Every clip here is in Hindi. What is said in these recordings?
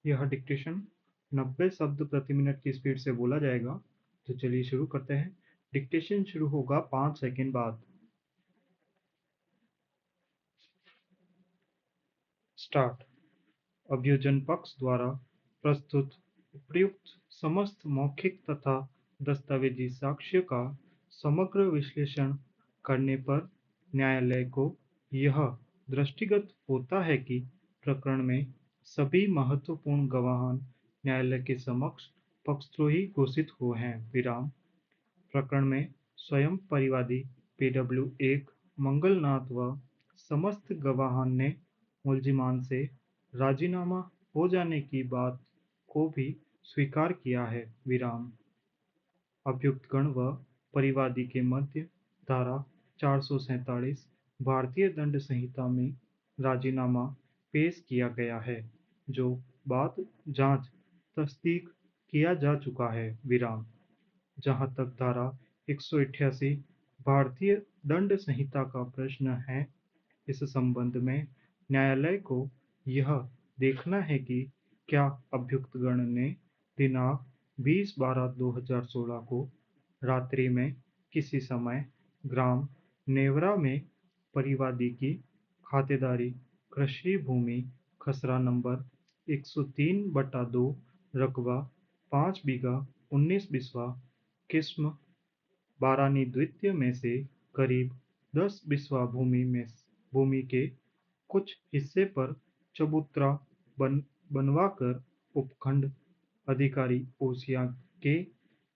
यह डिक्टेशन 90 शब्द प्रति मिनट की स्पीड से बोला जाएगा। तो चलिए शुरू करते हैं। डिक्टेशन शुरू होगा 5 सेकंड बाद। स्टार्ट। अभियोजन पक्ष द्वारा प्रस्तुत उपयुक्त समस्त मौखिक तथा दस्तावेजी साक्ष्य का समग्र विश्लेषण करने पर न्यायालय को यह दृष्टिगत होता है कि प्रकरण में सभी महत्वपूर्ण गवाह न्यायालय के समक्ष पक्षद्रोही घोषित हुए हैं। विराम। प्रकरण में स्वयं परिवादी PW1 मंगलनाथ व समस्त गवाह ने मुलजिमान से राजीनामा हो जाने की बात को भी स्वीकार किया है। विराम। अभियुक्तगण व परिवादी के मध्य धारा 447 भारतीय दंड संहिता में राजीनामा पेश किया गया है, जो बात जांच तस्दीक किया जा चुका है। विराम। जहां तक धारा 188 भारतीय दंड संहिता का प्रश्न है, इस संबंध में न्यायालय को यह देखना है कि क्या अभियुक्तगण ने दिनांक 20/12/2016 को रात्रि में किसी समय ग्राम नेवरा में परिवादी की खातेदारी कृषि भूमि खसरा नंबर 103/2 रकबा 5 बीघा 19 बिस्वा किस्म बारानी द्वितीय में से करीब 10 बिस्वा भूमि के कुछ हिस्से पर चबूतरा बनवाकर उपखंड अधिकारी ओसियां के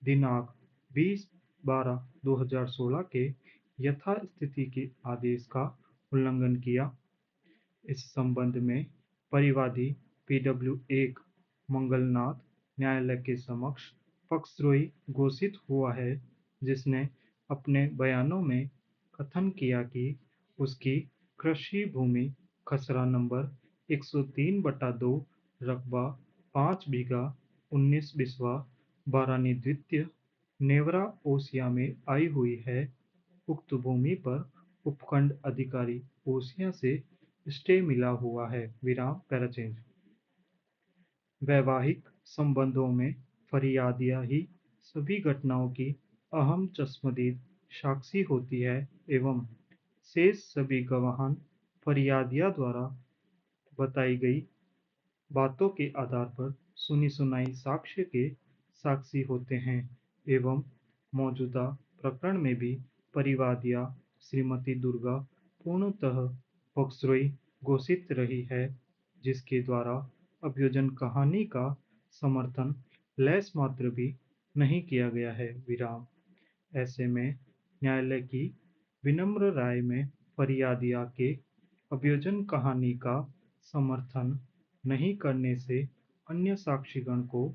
दिनांक 20/12/2016 के यथास्थिति के आदेश का उल्लंघन किया। इस संबंध में परिवादी PW1 मंगलनाथ न्यायालय के समक्ष पक्षद्रोही घोषित हुआ है, जिसने अपने बयानों में कथन किया कि उसकी कृषि भूमि खसरा नंबर 103/2 रकबा 5 बीघा 19 बिस्वा बारानी द्वितीय नेवरा ओसिया में आई हुई है। उक्त भूमि पर उपखंड अधिकारी ओसिया से स्टे मिला हुआ है। विराम। पैराचेंज। वैवाहिक संबंधों में फरियादिया ही सभी घटनाओं की अहम चश्मदीद साक्षी होती है एवं शेष सभी गवाह फरियादिया द्वारा बताई गई बातों के आधार पर सुनी सुनाई साक्ष्य के साक्षी होते हैं एवं मौजूदा प्रकरण में भी परिवादिया श्रीमती दुर्गा पूर्णतः पक्षद्रोही घोषित रही है, जिसके द्वारा अभियोजन कहानी का समर्थन लेस मात्र भी नहीं किया गया है। विराम। ऐसे में न्यायालय की विनम्र राय में फरियादिया के अभियोजन कहानी का समर्थन नहीं करने से अन्य साक्षीगण को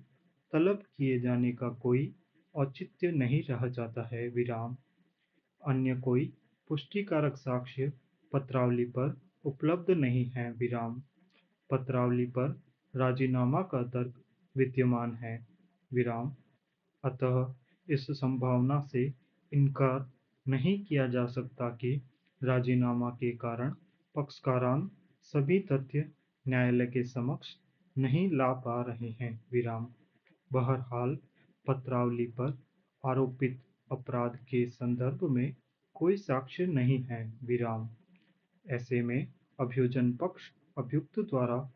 तलब किए जाने का कोई औचित्य नहीं रह जाता है। विराम। अन्य कोई पुष्टिकारक साक्ष्य पत्रावली पर उपलब्ध नहीं है। विराम। पत्रावली पर राजीनामा का तर्क विद्यमान है। विराम। अतः इस संभावना से इनकार नहीं किया जा सकता कि राजीनामा के कारण पक्षकारान सभी तथ्य न्यायालय के समक्ष नहीं ला पा रहे हैं। विराम। बहरहाल पत्रावली पर आरोपित अपराध के संदर्भ में कोई साक्ष्य नहीं है। विराम। ऐसे में अभियोजन पक्ष अभियुक्त द्वारा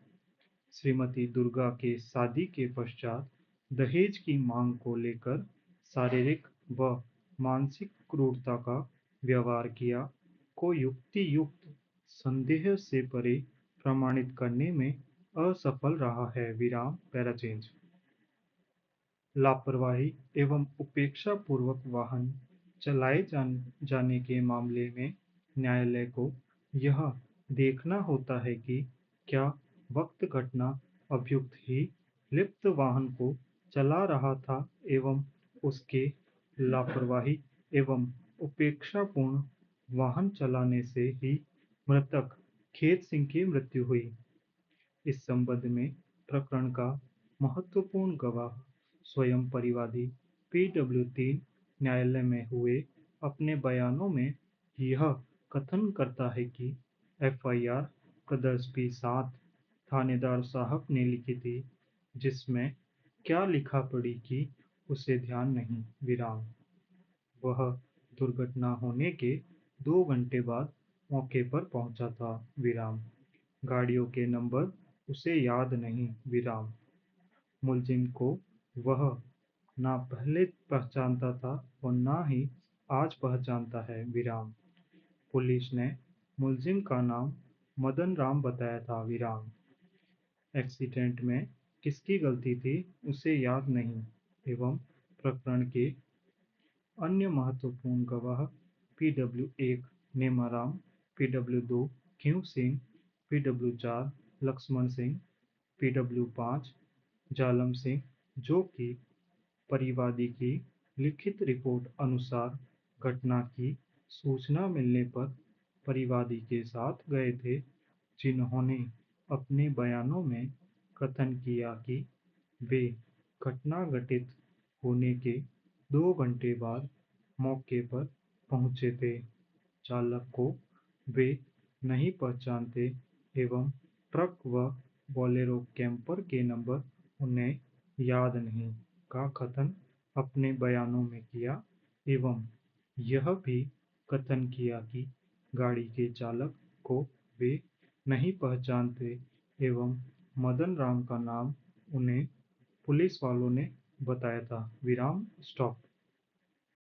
श्रीमती दुर्गा के शादी के पश्चात दहेज की मांग को लेकर शारीरिक व मानसिक क्रूरता का व्यवहार किया को युक्ति युक्त संदेह से परे प्रमाणित करने में असफल रहा है। विराम। पैराचेंज। लापरवाही एवं उपेक्षा पूर्वक वाहन चलाए जाने के मामले में न्यायालय को यह देखना होता है कि क्या वक्त घटना अभियुक्त ही लिप्त वाहन को चला रहा था एवं उसके लापरवाही एवं उपेक्षापूर्ण वाहन चलाने से ही मृतक खेत सिंह की मृत्यु हुई। इस संबंध में प्रकरण का महत्वपूर्ण गवाह स्वयं परिवादी PW3 न्यायालय में हुए अपने बयानों में यह कथन करता है कि FIR प्रदर्श P7 थानेदार साहब ने लिखी थी जिसमें क्या लिखा पढ़ी की उसे ध्यान नहीं विराम। वह दुर्घटना होने के 2 घंटे बाद मौके पर पहुंचा था विराम। गाड़ियों के नंबर उसे याद नहीं विराम। मुलजिम को वह ना पहले पहचानता था और ना ही आज पहचानता है विराम। पुलिस ने मुलजिम का नाम मदन राम बताया था विराम। एक्सीडेंट में किसकी गलती थी उसे याद नहीं एवं प्रकरण के अन्य महत्वपूर्ण गवाह पीडब्ल्यू 1 नेमाराम, पीडब्ल्यू 2 क्यू सिंह, पीडब्ल्यू 4 लक्ष्मण सिंह, पीडब्ल्यू 5 जालम सिंह, जो कि परिवादी की लिखित रिपोर्ट अनुसार घटना की सूचना मिलने पर परिवादी के साथ गए थे, जिन्होंने अपने बयानों में कथन किया कि वे घटना घटित होने के 2 घंटे बाद मौके पर पहुंचे थे। चालक को वे नहीं पहचानते एवं ट्रक व बोलेरो कैंपर के नंबर उन्हें याद नहीं का कथन अपने बयानों में किया एवं यह भी कथन किया कि गाड़ी के चालक को वे नहीं पहचानते एवं मदन राम का नाम उन्हें पुलिस वालों ने बताया था विराम। स्टॉप।